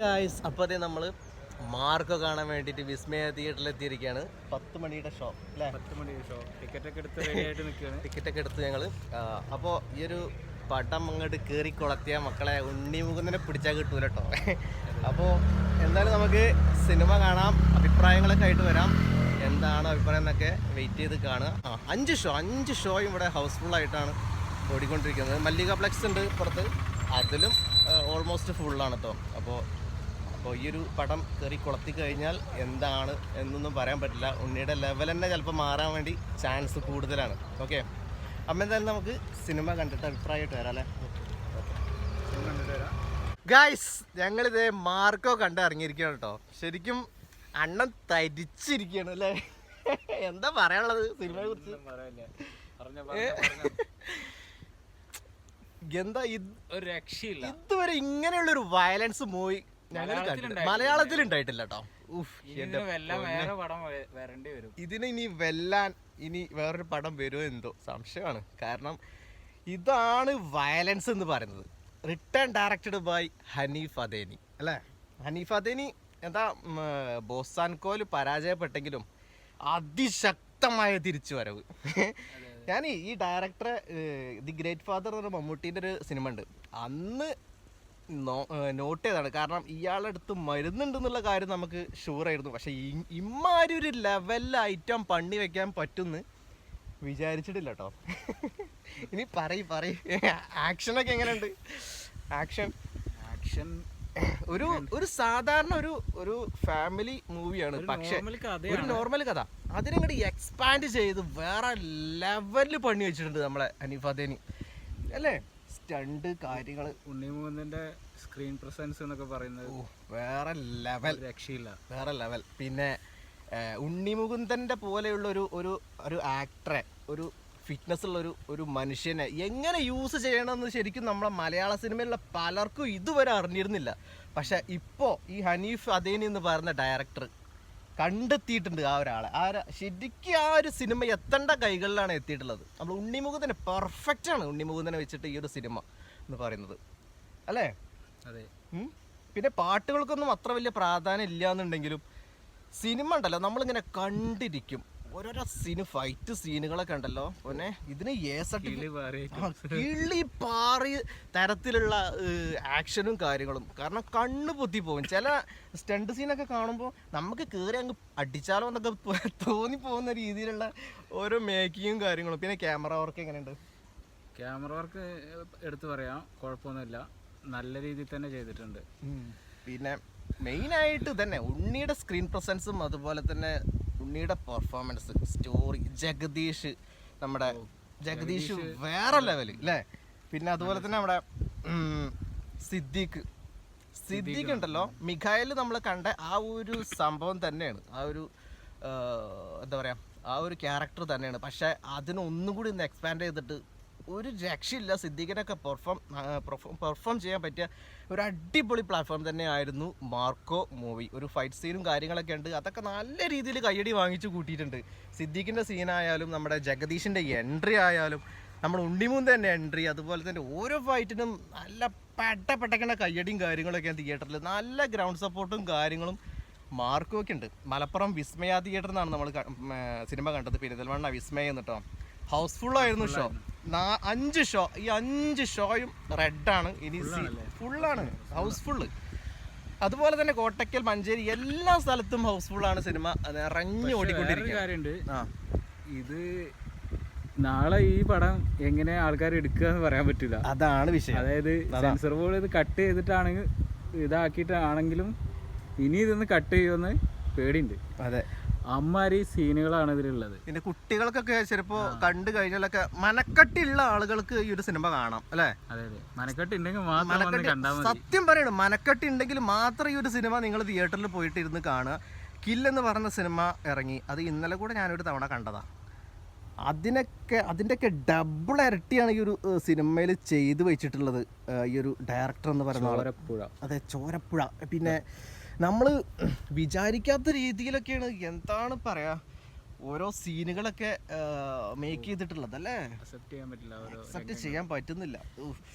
Guys, അപ്പോൾ അതേ നമ്മൾ മാർക്കോ കാണാൻ വേണ്ടിയിട്ട് വിസ്മയ തിയേറ്ററിൽ എത്തിയിരിക്കുകയാണ്. 10 മണിയുടെ ഷോ അല്ലേ? 10 മണിയുടെ ഷോ. ടിക്കറ്റൊക്കെ എടുത്ത് റെഡി ആയിട്ട് നിൽക്കുകയാണ്. ടിക്കറ്റൊക്കെ എടുത്ത് ഞങ്ങൾ അപ്പോൾ ഈ ഒരു പടം അങ്ങോട്ട് കയറി കൊളത്തിയ മക്കളെ ഉണ്ണിമുകുന്ദനെ പിടിച്ചാൽ കിട്ടൂല കേട്ടോ. അപ്പോൾ എന്തായാലും നമുക്ക് സിനിമ കാണാം, അഭിപ്രായങ്ങളൊക്കെ ആയിട്ട് വരാം. എന്താണ് അഭിപ്രായം എന്നൊക്കെ വെയിറ്റ് ചെയ്ത് കാണുക. 5 ഷോയും ഇവിടെ ഹൗസ്ഫുള്ളായിട്ടാണ് ഓടിക്കൊണ്ടിരിക്കുന്നത്. മല്ലിക ഫ്ലെക്സ് ഉണ്ട് പുറത്ത്, അതിലും ഓൾമോസ്റ്റ് ഫുള്ളാണ് കേട്ടോ. അപ്പോൾ ഈ ഒരു പടം കയറി കൊളത്തി കഴിഞ്ഞാൽ എന്താണ് എന്നൊന്നും പറയാൻ പറ്റില്ല. ഉണ്ണിയുടെ ലെവൽ തന്നെ ചിലപ്പോൾ മാറാൻ വേണ്ടി ചാൻസ് കൂടുതലാണ്. ഓക്കെ, അപ്പം എന്തായാലും നമുക്ക് സിനിമ കണ്ടിട്ട് അഭിപ്രായമായിട്ട് വരാം അല്ലേ? ഗായ്സ്, ഞങ്ങളിതേ മാർക്കോ കണ്ട് ഇറങ്ങിയിരിക്കുകയാണ് കേട്ടോ. ശരിക്കും അണ്ണൻ തരിച്ചിരിക്കുകയാണ് അല്ലേ? എന്താ പറയാനുള്ളത് സിനിമയെ കുറിച്ച്? എന്താ ഒരു രക്ഷയില്ല. ഇതുവരെ ഇങ്ങനെയുള്ളൊരു വയലൻസ് മൂവി ഞങ്ങൾ മലയാളത്തിൽ ഉണ്ടായിട്ടില്ല കേട്ടോ. ഇതിന് ഇനി വെല്ലാൻ ഇനി വേറൊരു പടം വരുമോ എന്തോ സംശയമാണ്. കാരണം ഇതാണ് വയലൻസ് എന്ന് പറയുന്നത്. Return directed by Haneef Adeni അല്ലേ? ഹനീഫ് അദേനി എന്താ ബോസാൻകോയിൽ പരാജയപ്പെട്ടെങ്കിലും അതിശക്തമായ തിരിച്ചുവരവ്. ഞാൻ ഈ ഡയറക്ടറെ ദി ഗ്രേറ്റ് ഫാദർ എന്ന് പറഞ്ഞ മമ്മൂട്ടീൻ്റെ ഒരു സിനിമ ഉണ്ട്, അന്ന് നോട്ട് ചെയ്താണ്. കാരണം ഇയാളെടുത്ത് മരുന്നുണ്ടെന്നുള്ള കാര്യം നമുക്ക് ഷുവറായിരുന്നു. പക്ഷേ ഇമ്മാരി ഒരു ലെവലിൽ ഐറ്റം പണി വെക്കാൻ പറ്റുമെന്ന് വിചാരിച്ചിട്ടില്ല കേട്ടോ. ഇനി പറയും ആക്ഷനൊക്കെ എങ്ങനെയുണ്ട്? ആക്ഷൻ ഒരു സാധാരണ ഒരു ഫാമിലി മൂവിയാണ്, പക്ഷേ ഒരു നോർമൽ കഥ അതിനങ്ങോട്ട് എക്സ്പാൻഡ് ചെയ്ത് വേറെ ലെവലിൽ പണി വെച്ചിട്ടുണ്ട് നമ്മളെ ഹനീഫ് അദേനി അല്ലേ? സ്റ്റണ്ട് കാര്യങ്ങൾ, ഉണ്ണിമുകുന്ദന്റെ സ്ക്രീൻ പ്രസൻസ് എന്നൊക്കെ പറയുന്നത് വേറെ ലെവൽ, രക്ഷയില്ല, വേറെ ലെവൽ. പിന്നെ ഉണ്ണിമുകുന്ദന്റെ പോലെയുള്ള ഒരു ആക്ടറെ, ഒരു ഫിറ്റ്നസ് ഉള്ള ഒരു മനുഷ്യനെ എങ്ങനെ യൂസ് ചെയ്യണമെന്ന് ശരിക്കും നമ്മളെ മലയാള സിനിമയിലുള്ള പലർക്കും ഇതുവരെ അറിഞ്ഞിരുന്നില്ല. പക്ഷെ ഇപ്പോൾ ഈ ഹനീഫ് അദേനി എന്ന് പറയുന്ന ഡയറക്ടർ കണ്ടെത്തിയിട്ടുണ്ട് ആ ഒരാളെ. ശരിക്കും ആ ഒരു സിനിമ എത്തേണ്ട കൈകളിലാണ് എത്തിയിട്ടുള്ളത്. നമ്മൾ ഉണ്ണിമുകുന്ദനെ പെർഫെക്റ്റാണ് ഉണ്ണിമുകുന്ദനെ വെച്ചിട്ട് ഈ ഒരു സിനിമ എന്ന് പറയുന്നത് അല്ലേ? അതെ. പിന്നെ പാട്ടുകൾക്കൊന്നും അത്ര വലിയ പ്രാധാന്യം ഇല്ല എന്നുണ്ടെങ്കിലും സിനിമ ഉണ്ടല്ലോ നമ്മളിങ്ങനെ കണ്ടിരിക്കും. ഓരോരോ ഫൈറ്റ് സീനുകളൊക്കെ ഉണ്ടല്ലോ പിന്നെ ഇതിന് കിളി പാറി തരത്തിലുള്ള ആക്ഷനും കാര്യങ്ങളും. കാരണം കണ്ണ് പൊത്തിപ്പോകും. ചില സ്റ്റണ്ട് സീനൊക്കെ കാണുമ്പോൾ നമുക്ക് കയറി അങ്ങ് അടിച്ചാലോ എന്നൊക്കെ തോന്നിപ്പോകുന്ന രീതിയിലുള്ള ഓരോ മേക്കിങ്ങും കാര്യങ്ങളും. പിന്നെ ക്യാമറ വർക്ക് എങ്ങനെയുണ്ട്? ക്യാമറ വർക്ക് എടുത്തു പറയാം, കുഴപ്പമൊന്നുമില്ല, നല്ല രീതിയിൽ തന്നെ ചെയ്തിട്ടുണ്ട്. പിന്നെ മെയിനായിട്ട് തന്നെ ഉണ്ണിയുടെ സ്ക്രീൻ പ്രസൻസും അതുപോലെ തന്നെ ഉണ്ണിയുടെ പെർഫോമൻസ്, സ്റ്റോറി, നമ്മുടെ ജഗദീഷ് വേറെ ലെവല് അല്ലേ? പിന്നെ അതുപോലെ തന്നെ നമ്മുടെ സിദ്ദീഖ് ഉണ്ടല്ലോ, മിഖായിൽ നമ്മൾ കണ്ട ആ ഒരു സംഭവം തന്നെയാണ്, ആ ഒരു എന്താ പറയുക, ആ ഒരു ക്യാരക്ടർ തന്നെയാണ്. പക്ഷെ അതിനൊന്നും കൂടി ഒന്ന് എക്സ്പാൻഡ് ചെയ്തിട്ട് ഒരു രക്ഷയില്ല. സിദ്ദീഖിനൊക്കെ പെർഫോം ചെയ്യാൻ പറ്റിയ ഒരു അടിപൊളി പ്ലാറ്റ്ഫോം തന്നെയായിരുന്നു മാർക്കോ മൂവി. ഒരു ഫൈറ്റ് സീനും കാര്യങ്ങളൊക്കെ ഉണ്ട്, അതൊക്കെ നല്ല രീതിയിൽ കയ്യടി വാങ്ങിച്ചു കൂട്ടിയിട്ടുണ്ട്. സിദ്ദീഖിൻ്റെ സീനായാലും നമ്മുടെ ജഗദീഷിൻ്റെ എൻട്രി ആയാലും നമ്മുടെ ഉണ്ണിമുകുന്ദൻ്റെ എൻട്രി, അതുപോലെ തന്നെ ഓരോ ഫൈറ്റിനും നല്ല പെട്ടപ്പെട്ട കയ്യടിയും കാര്യങ്ങളൊക്കെ തിയേറ്ററിൽ. നല്ല ഗ്രൗണ്ട് സപ്പോർട്ടും കാര്യങ്ങളും മാർക്കോക്കെ ഉണ്ട്. മലപ്പുറം വിസ്മയ തിയേറ്ററിൽ നിന്നാണ് നമ്മൾ സിനിമ കണ്ടത്. പെരിന്തൽമണ്ണ വിസ്മയ എന്നിട്ടോ. ഹൗസ്ഫുള്ളായിരുന്നു ഷോ. 5 ഷോ, ഈ 5 ഷോയും റെഡാണ്. ഇനി ഫുള്ളാണ്, ഹൗസ്ഫുള്ള്. അതുപോലെ തന്നെ കോട്ടക്കൽ, മഞ്ചേരി എല്ലാ സ്ഥലത്തും ഹൗസ്ഫുള്ളാണ്. സിനിമ നിറഞ്ഞു ഓടിക്കൊണ്ടിരിക്കുന്നുണ്ട്. ഇത് നാളെ ഈ പടം എങ്ങനെ ആൾക്കാർ എടുക്കുക എന്ന് പറയാൻ പറ്റില്ല, അതാണ് വിഷയം. അതായത് സെൻസർ ബോർഡ് ഇത് കട്ട് ചെയ്തിട്ടാണെങ്കിൽ ഇതാക്കിയിട്ടാണെങ്കിലും ഇനി ഇതൊന്ന് കട്ട് ചെയ്യുമെന്ന് പേടിയുണ്ട്. അതെ, അമ്മാരി സീനുകളാണ് ഇതിലുള്ളത്. പിന്നെ കുട്ടികൾക്കൊക്കെ ചിലപ്പോ കണ്ടു കഴിഞ്ഞാലൊക്കെ മനക്കെട്ടുള്ള ആളുകൾക്ക് ഈ ഒരു സിനിമ കാണാം അല്ലേ? അതെ, മനക്കെട്ടുണ്ടെങ്കിൽ മാത്രം കണ്ടാൽ മതി. സത്യം പറയണം, മനക്കെട്ടുണ്ടെങ്കിൽ മാത്രം ഈ ഒരു സിനിമ നിങ്ങൾ തിയേറ്ററിൽ പോയിട്ട് ഇരുന്ന് കാണുക. കില്ലെന്ന് പറഞ്ഞ സിനിമ ഇറങ്ങി, അത് ഇന്നലെ കൂടെ ഞാനൊരു തവണ കണ്ടതാ. അതിൻ്റെയൊക്കെ ഡബിൾ ഇരട്ടിയാണ് ഈ ഒരു സിനിമയിൽ ചെയ്തു വെച്ചിട്ടുള്ളത് ഈ ഒരു ഡയറക്ടർ എന്ന് പറയുന്ന ചോരപ്പുഴ. അതെ, ചോരപ്പുഴ. പിന്നെ നമ്മൾ വിചാരിക്കാത്ത രീതിയിലൊക്കെയാണ്, എന്താണ് പറയുക, ഓരോ സീനുകളൊക്കെ മേക്ക് ചെയ്തിട്ടുള്ളത് അല്ലേ, അക്സെപ്റ്റ് ചെയ്യാൻ പറ്റില്ല അക്സെപ്റ്റ് ചെയ്യാൻ പറ്റുന്നില്ല.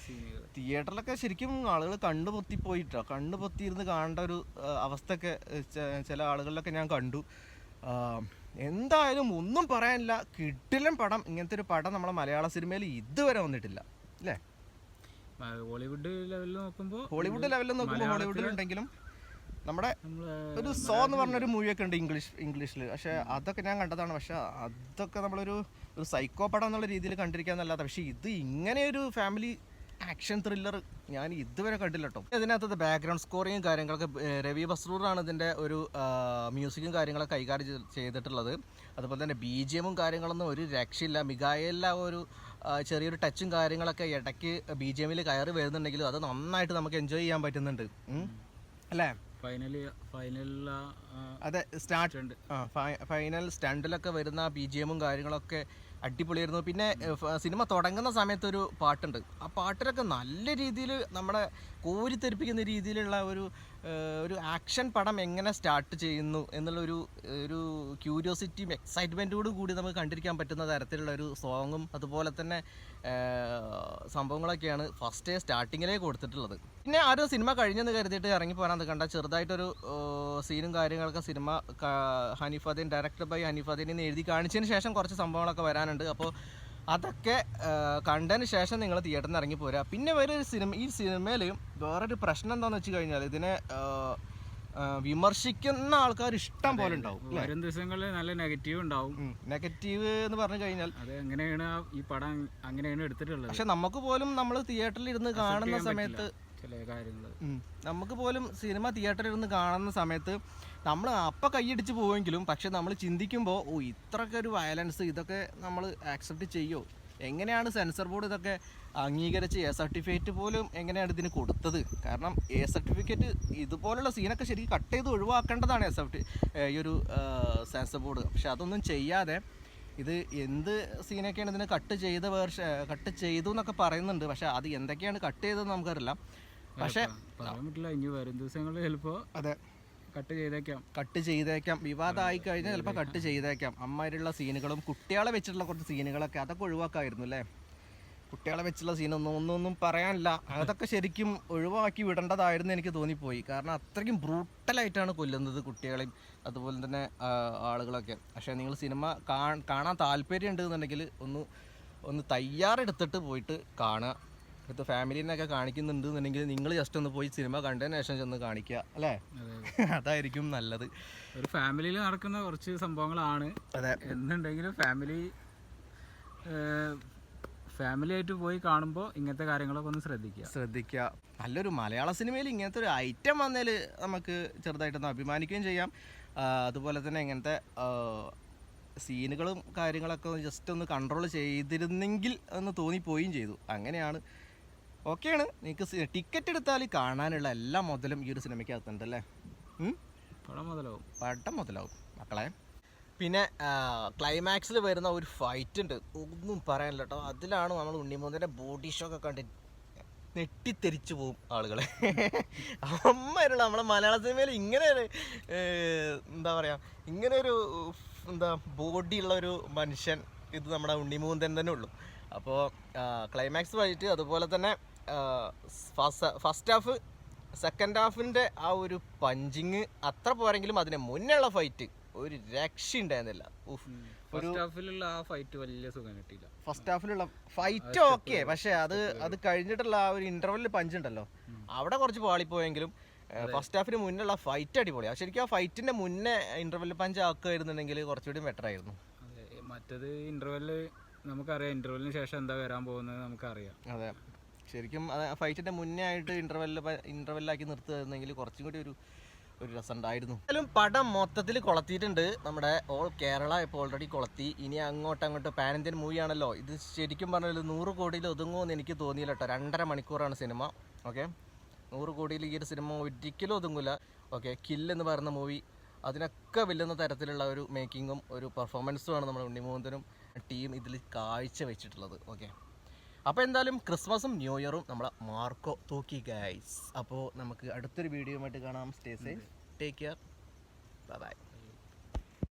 തിയേറ്ററിലൊക്കെ ശരിക്കും ആളുകൾ കണ്ണു പൊത്തിപ്പോയിട്ടോ, കണ്ണു പൊത്തിയിരുന്ന് കാണേണ്ട ഒരു അവസ്ഥയൊക്കെ ചില ആളുകളിലൊക്കെ ഞാൻ കണ്ടു. എന്തായാലും ഒന്നും പറയാനില്ല, കിടിലൻ പടം. ഇങ്ങനത്തെ ഒരു പടം നമ്മളെ മലയാള സിനിമയിൽ ഇതുവരെ വന്നിട്ടില്ല അല്ലേ. ഹോളിവുഡ് ലെവലിൽ നോക്കുമ്പോൾ ഹോളിവുഡിലുണ്ടെങ്കിലും നമ്മുടെ ഒരു സോ എന്ന് പറഞ്ഞൊരു മൂവിയൊക്കെ ഉണ്ട് ഇംഗ്ലീഷിൽ. പക്ഷെ അതൊക്കെ ഞാൻ കണ്ടതാണ്. പക്ഷെ അതൊക്കെ നമ്മളൊരു സൈക്കോ പടം എന്നുള്ള രീതിയിൽ കണ്ടിരിക്കാന്നല്ലാതെ, പക്ഷെ ഇത് ഇങ്ങനെ ഒരു ഫാമിലി ആക്ഷൻ ത്രില്ലർ ഞാൻ ഇതുവരെ കണ്ടില്ല കേട്ടോ. ഇതിനകത്ത് ബാക്ക്ഗ്രൗണ്ട് സ്കോറിങ്ങും കാര്യങ്ങളൊക്കെ രവി ബസ്രൂറാണ് ഇതിൻ്റെ ഒരു മ്യൂസിക്കും കാര്യങ്ങളൊക്കെ കൈകാര്യം ചെയ്തിട്ടുള്ളത്. അതുപോലെ തന്നെ BGM കാര്യങ്ങളൊന്നും ഒരു രക്ഷയില്ല. മിഖായേലിലെ ഒരു ചെറിയൊരു ടച്ചും കാര്യങ്ങളൊക്കെ ഇടയ്ക്ക് BGMൽ കയറി വരുന്നുണ്ടെങ്കിലും അത് നന്നായിട്ട് നമുക്ക് എൻജോയ് ചെയ്യാൻ പറ്റുന്നുണ്ട് അല്ലേ. അതെ, ഫൈനൽ സ്റ്റണ്ടിലൊക്കെ വരുന്ന BGMും കാര്യങ്ങളൊക്കെ അടിപൊളിയായിരുന്നു. പിന്നെ സിനിമ തുടങ്ങുന്ന സമയത്തൊരു പാട്ടുണ്ട്, ആ പാട്ടിലൊക്കെ നല്ല രീതിയിൽ നമ്മളെ കോരിത്തെരിപ്പിക്കുന്ന രീതിയിലുള്ള ഒരു ആക്ഷൻ പടം എങ്ങനെ സ്റ്റാർട്ട് ചെയ്യുന്നു എന്നുള്ളൊരു ക്യൂരിയോസിറ്റിയും എക്സൈറ്റ്മെൻറ്റോടും കൂടി നമുക്ക് കണ്ടിരിക്കാൻ പറ്റുന്ന തരത്തിലുള്ള ഒരു സോങ്ങും അതുപോലെ തന്നെ സംഭവങ്ങളൊക്കെയാണ് ഫസ്റ്റ് സ്റ്റാർട്ടിങ്ങിലേ കൊടുത്തിട്ടുള്ളത്. പിന്നെ ആരും സിനിമ കഴിഞ്ഞെന്ന് കരുതിയിട്ട് ഇറങ്ങി പോരാൻ കണ്ട ചെറുതായിട്ടൊരു സീനും കാര്യങ്ങളൊക്കെ സിനിമ ഹനീഫാദീൻ ഡയറക്ടർ ബൈ ഹനീഫാദീൻ എഴുതി കാണിച്ചതിന് ശേഷം കുറച്ച് സംഭവങ്ങളൊക്കെ വരാനുണ്ട്. അപ്പോൾ അതൊക്കെ കണ്ടതിന് ശേഷം നിങ്ങൾ തിയേറ്ററിൽ നിന്ന് ഇറങ്ങി പോരാ. പിന്നെ ഈ സിനിമയിൽ വേറൊരു പ്രശ്നം എന്താണെന്ന് വെച്ച് കഴിഞ്ഞാൽ ഇതിനെ വിമർശിക്കുന്ന ആൾക്കാർ ഇഷ്ടം പോലെ ഉണ്ടാവും. വരും ദിവസങ്ങളിൽ നല്ല നെഗറ്റീവ് ഉണ്ടാവും. നെഗറ്റീവ് എന്ന് പറഞ്ഞു കഴിഞ്ഞാൽ അത് എങ്ങനെയാണ് ഈ പടം അങ്ങനെയാണ് എടുത്തിട്ടുള്ളത്. പക്ഷെ നമുക്ക് പോലും നമ്മൾ തിയേറ്ററിൽ ഇരുന്ന് കാണുന്ന സമയത്ത് ചില കാര്യങ്ങൾ നമുക്ക് പോലും സിനിമ തിയേറ്ററിൽ ഇരുന്ന് കാണുന്ന സമയത്ത് നമ്മൾ അപ്പം കൈയടിച്ച് പോവുമെങ്കിലും പക്ഷെ നമ്മൾ ചിന്തിക്കുമ്പോൾ ഇത്രയൊക്കെ ഒരു വയലൻസ് ഇതൊക്കെ നമ്മൾ ആക്സെപ്റ്റ് ചെയ്യുമോ, എങ്ങനെയാണ് സെൻസർ ബോർഡ് ഇതൊക്കെ അംഗീകരിച്ച് സർട്ടിഫിക്കറ്റ് പോലും എങ്ങനെയാണ് ഇതിന് കൊടുത്തത്? കാരണം സർട്ടിഫിക്കറ്റ് ഇതുപോലുള്ള സീനൊക്കെ ശരിക്കും കട്ട് ചെയ്ത് ഒഴിവാക്കേണ്ടതാണ് ഈ ഒരു സെൻസർ ബോർഡ്. പക്ഷെ അതൊന്നും ചെയ്യാതെ ഇത് എന്ത് സീനൊക്കെയാണ് ഇതിന് കട്ട് ചെയ്തു എന്നൊക്കെ പറയുന്നുണ്ട്. പക്ഷെ അത് എന്തൊക്കെയാണ് കട്ട് ചെയ്തതെന്ന് നമുക്കറിയില്ല. പക്ഷെ പറയാൻ പറ്റില്ല, ഇനി വരും ദിവസങ്ങളിൽ ചിലപ്പോൾ അതെ കട്ട് ചെയ്തേക്കാം വിവാദമായി കഴിഞ്ഞാൽ ചിലപ്പോൾ കട്ട് ചെയ്തേക്കാം. അമ്മാതിരിയുള്ള സീനുകളും കുട്ടികളെ വെച്ചിട്ടുള്ള കുറച്ച് സീനുകളൊക്കെ അതൊക്കെ ഒഴിവാക്കായിരുന്നു അല്ലേ. കുട്ടികളെ വെച്ചുള്ള സീനൊന്നും പറയാനില്ല, അതൊക്കെ ശരിക്കും ഒഴിവാക്കി വിടേണ്ടതായിരുന്നു എനിക്ക് തോന്നിപ്പോയി. കാരണം അത്രയ്ക്കും ബ്രൂട്ടലായിട്ടാണ് കൊല്ലുന്നത് കുട്ടികളെയും അതുപോലെ തന്നെ ആളുകളൊക്കെ. പക്ഷേ നിങ്ങൾ സിനിമ കാണാൻ താല്പര്യം ഉണ്ടെന്നുണ്ടെങ്കിൽ ഒന്ന് തയ്യാറെടുത്തിട്ട് പോയിട്ട് കാണുക. ഇത് ഫാമിലിനൊക്കെ കാണിക്കുന്നുണ്ട് എന്നുണ്ടെങ്കിൽ നിങ്ങൾ ജസ്റ്റ് ഒന്ന് പോയി സിനിമ കണ്ടതിന് ശേഷം ചെന്ന് കാണിക്കുക അല്ലേ, അതായിരിക്കും നല്ലത്. ഒരു ഫാമിലിയിൽ നടക്കുന്ന കുറച്ച് സംഭവങ്ങളാണ്. അതെ, എന്നുണ്ടെങ്കിലും ഫാമിലി ആയിട്ട് പോയി കാണുമ്പോൾ ഇങ്ങനത്തെ കാര്യങ്ങളൊക്കെ ഒന്ന് ശ്രദ്ധിക്കുക. നല്ലൊരു മലയാള സിനിമയിൽ ഇങ്ങനത്തെ ഒരു ഐറ്റം വന്നതിൽ നമുക്ക് ചെറുതായിട്ടൊന്ന് അഭിമാനിക്കുകയും ചെയ്യാം. അതുപോലെ തന്നെ ഇങ്ങനത്തെ സീനുകളും കാര്യങ്ങളൊക്കെ ജസ്റ്റ് ഒന്ന് കൺട്രോൾ ചെയ്തിരുന്നെങ്കിൽ എന്ന് തോന്നിപ്പോവുകയും ചെയ്തു. അങ്ങനെയാണ്, ഓക്കെയാണ്. നിങ്ങൾക്ക് ടിക്കറ്റ് എടുത്താൽ കാണാനുള്ള എല്ലാ മുതലും ഈ ഒരു സിനിമയ്ക്കകത്തുണ്ട് അല്ലേ. പടം മുതലാവും മക്കളെ. പിന്നെ ക്ലൈമാക്സിൽ വരുന്ന ഒരു ഫൈറ്റ് ഉണ്ട്, ഒന്നും പറയാനില്ല കേട്ടോ. അതിലാണ് നമ്മൾ ഉണ്ണിമൂന്നിൻ്റെ ബോഡി ഷോ ഒക്കെ കണ്ടിട്ട് നെട്ടിത്തെരിച്ചു പോവും ആളുകളെ. അമ്മയുള്ള നമ്മളെ മലയാള സിനിമയിൽ ഇങ്ങനെ എന്താ പറയുക, ഇങ്ങനെ ഒരു ബോഡി ഉള്ള ഒരു മനുഷ്യൻ ഇത് നമ്മുടെ ഉണ്ണിമൂന്തൻ തന്നെ ഉള്ളൂ. അപ്പോൾ ക്ലൈമാക്സ് വഴിയിട്ട് അതുപോലെ തന്നെ ഫസ്റ്റ് ഹാഫ് സെക്കൻഡ് ഹാഫിൻ്റെ ആ ഒരു പഞ്ചിങ് അത്ര പോരെങ്കിലും അതിന് മുന്നുള്ള ഫൈറ്റ് ഒരു രക്ഷ ഉണ്ടായിരുന്നില്ല. ഫസ്റ്റ് ഹാഫിലുള്ള ആ ഫൈറ്റ് വലിയ സുഖം കിട്ടിയില്ല. ഫസ്റ്റ് ഹാഫിലുള്ള ഫൈറ്റ് ഓക്കെ, പക്ഷെ അത് കഴിഞ്ഞിട്ടുള്ള ആ ഒരു ഇന്റർവെല്ലിൽ പഞ്ച് ഉണ്ടല്ലോ, അവിടെ കുറച്ച് പാളിപ്പോയെങ്കിലും ഫസ്റ്റ് ഹാഫിന് മുന്നുള്ള ഫൈറ്റ് അടിപൊളിയാണ്. ശരിക്കും ആ ഫൈറ്റിന്റെ മുന്നേ ഇന്റർവെല്ലിൽ പഞ്ച് ആക്കുമായിരുന്നുണ്ടെങ്കിൽ കുറച്ചുകൂടി ബെറ്റർ ആയിരുന്നു. മറ്റേത് ഇന്റർവെല്ല് നമുക്കറിയാം, ഇന്റർവെല്ലിന് ശേഷം എന്താ വരാൻ പോകുന്നത് നമുക്കറിയാം. അതെ, ശരിക്കും ഫൈറ്റിന്റെ മുന്നേ ആയിട്ട് ഇന്റർവെല്ലാക്കി നിർത്തുകയായിരുന്നെങ്കിൽ കുറച്ചും കൂടി ഒരു രസം ഉണ്ടായിരുന്നു. എന്തായാലും പടം മൊത്തത്തിൽ കൊളത്തിയിട്ടുണ്ട്. നമ്മുടെ ഓൾ കേരള ഇപ്പോൾ ഓൾറെഡി കൊളത്തി. ഇനി അങ്ങോട്ട് പാൻ ഇന്ത്യൻ മൂവിയാണല്ലോ ഇത്. ശരിക്കും പറഞ്ഞാൽ 100 കോടിയിൽ ഒതുങ്ങുമെന്ന് എനിക്ക് തോന്നിയില്ല കേട്ടോ. 2.5 മണിക്കൂറാണ് സിനിമ. ഓക്കെ, 100 കോടിയിൽ ഈ ഒരു സിനിമ ഒരിക്കലും ഒതുങ്ങില്ല. ഓക്കെ, കില്ലെന്ന് പറയുന്ന മൂവി അതിനൊക്കെ വെല്ലുന്ന തരത്തിലുള്ള ഒരു മേക്കിങ്ങും ഒരു പെർഫോമൻസുമാണ് നമ്മുടെ ഉണ്ണിമൂന്തനും ടീം ഇതിൽ കാഴ്ച വെച്ചിട്ടുള്ളത്. ഓക്കെ, അപ്പോൾ എന്തായാലും ക്രിസ്മസും ന്യൂ ഇയറും നമ്മളെ മാർക്കോ തൂക്കി ഗൈസ്. അപ്പോൾ നമുക്ക് അടുത്തൊരു വീഡിയോ ആയിട്ട് കാണാം. Stay safe, take care, bye bye.